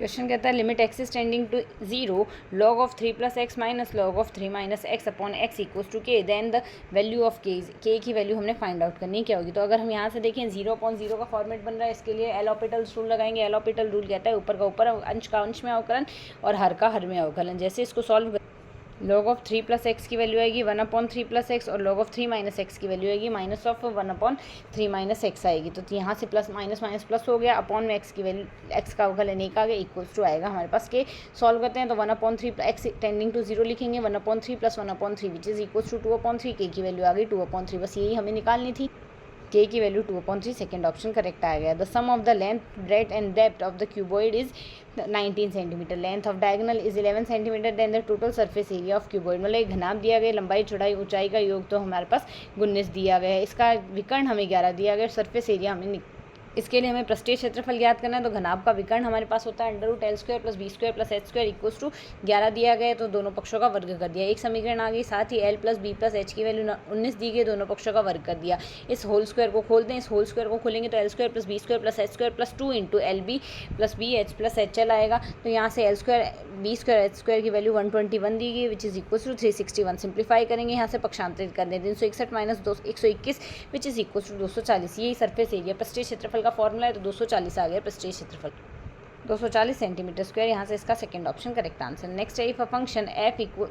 Question कहता है limit x is tending to 0 log of 3 plus x minus log of 3 minus x upon x equals to k, then the value of k की value हमने find out करनी क्या होगी। तो अगर हम यहाँ से देखें 0/0 का फॉर्मेट बन रहा है, इसके लिए एल ऑपिटल रूल लगाएंगे। एल ऑपिटल रूल कहता है ऊपर का ऊपर, अंश का अंश में अवकलन और हर का हर में अवकलन। जैसे इसको solve log of 3 plus x की वैल्यू आएगी 1/3 प्लस एक्स और log ऑफ 3 माइनस एक्स की वैल्यू आएगी माइनस ऑफ 1/3 माइनस एक्स आएगी। तो यहाँ से प्लस माइनस माइनस प्लस हो गया, अपॉन में एक्स की वैल्यू, एक्स का अवकलन एक आ गया, इक्वल्स टू आएगा हमारे पास के। सॉल्व करते हैं तो 1/3 एक्स टेंडिंग टू 0 लिखेंगे, 1/3 plus 1/3 which is equals to 2/3। K की वैल्यू आ गई 2/3, बस यही हमें निकालनी थी। के की वैल्यू 2/3, सेकेंड ऑप्शन करेक्ट आ गया। The sum of the length, breadth and depth of the cuboid is 19 centimetre, length of diagonal is 11 centimetre, then the total surface area of cuboid. मतलब एक घनाभ दिया गया, लंबाई चौड़ाई ऊंचाई का योग तो हमारे पास 19 दिया गया है, इसका विकर्ण हमें 11 दिया गया, सरफेस एरिया हमें इसके लिए हमें पृष्ठीय क्षेत्रफल ज्ञात करना है। तो घनाभ का विकर्ण हमारे पास होता है √L² + B² + H² equals to 11 दिया गया है, तो दोनों पक्षों का वर्ग कर दिया, एक समीकरण आ गई। साथ ही L + B + H की वैल्यू 19 दी गई, दोनों पक्षों का वर्ग कर दिया। इस होल स्क्वायर को खोल दें, इस होल स्क्वायर को खोलेंगे तो L² + B² + H² + 2 × LB + BH + HL आएगा। तो यहाँ से L² B² H² की वैल्यू 121 दी गई, which is equals to 361। Simplify करेंगे, यहाँ से पक्षांतरित कर दें, 361 - 121 विच इज इक्वल्स टू 240। यही सरफेस एरिया पृष्ठीय क्षेत्रफल का फॉर्मूला है, तो 240 आ गया पृष्ठीय क्षेत्रफल, 240 सेंटीमीटर स्क्वायर। यहाँ से इसका second option correct answer. Next है, if a function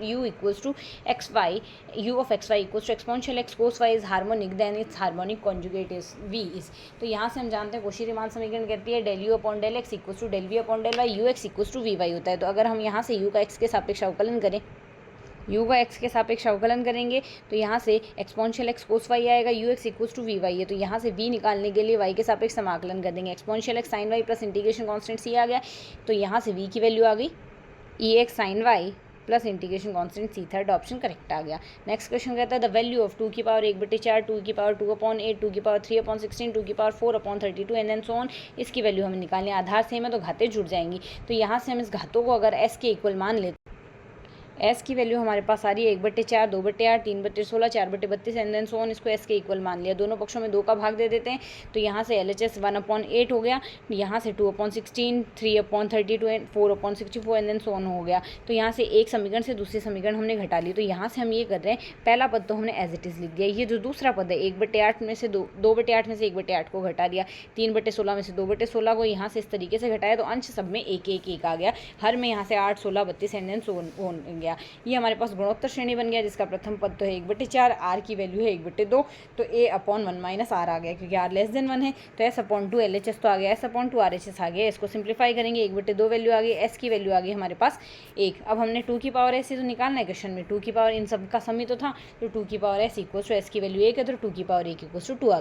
u equals to xy, u of xy equals to exponential x cos y is harmonic, then its harmonic conjugate is v is. तो यहाँ से हम जानते हैं कौशी-रीमान समीकरण कहती है del u upon del x equals to del v upon del y, ux equals to vy होता है। तो अगर हम यहाँ से u का x के सापेक्ष अवकलन करें, u का x के सापेक्ष अवकलन करेंगे तो यहाँ से एक्सपोनेंशियल x cos y आएगा, ux इक्वल्स टू vy है। तो यहाँ से v निकालने के लिए y के सापेक्ष समाकलन कर देंगे, exponential x sin y plus integration constant c आ गया। तो यहाँ से v की वैल्यू आ गई ex sin y plus integration constant c, third option correct आ गया। नेक्स्ट क्वेश्चन कहता है द वैल्यू ऑफ 2 की पावर 1/4, 2 की पावर 2/8, 2 की पावर 3/16, 2 की power 4/32 and then so on. इसकी वैल्यू हमें निकालनी है। आधार सेम है तो घातें जुड़ जाएंगी, तो यहाँ से हम इस घातों को अगर s के इक्वल मान लेते, एस की वैल्यू हमारे पास आ रही है 1/4, 2/8, 3/16, 4/32 एंड देन सो ऑन। इसको एस के इक्वल मान लिया, दोनों पक्षों में 2 का भाग दे देते हैं। तो यहाँ से LHS 1/8 हो गया, यहाँ से 2/16, 3/32 and 4/64 and then so on हो गया। तो यहाँ से एक समीकरण से दूसरे समीकरण हमने घटा ली। तो यहाँ से हम ये कर रहे हैं, पहला पद तो हमने एज इट इज़ लिख दिया, ये जो दूसरा पद है 1/8 में से 2/8 में से 1/8 को घटा दिया, 3/16 में से 2/16 को यहाँ से इस तरीके से घटाया, तो अंश सब में 1/1 आ गया, हर में यहाँ से 8, 16, 32 एंड देन सो ऑन गया। ये हमारे पास गुणोत्तर श्रेणी बन गया, जिसका प्रथम पद तो है 1/4, आर की वैल्यू है 1/2, तो a/1 - r आ गया, क्योंकि r <1 है। तो s/2 LHS तो आ गया, s/2 RHS आ गया। इसको सिंप्लीफाई करेंगे, 1/2 वैल्यू आ गई, s की वैल्यू आ गई हमारे पास 1। अब हमने 2 की पावर s तो निकालना है क्वेश्चन में, 2 की पावर इन सब का सम ही तो था, तो 2 की power s equals to s की वैल्यू 1 है, तो 2 की पावर 1 इक्वल्स टू 2 आ गया।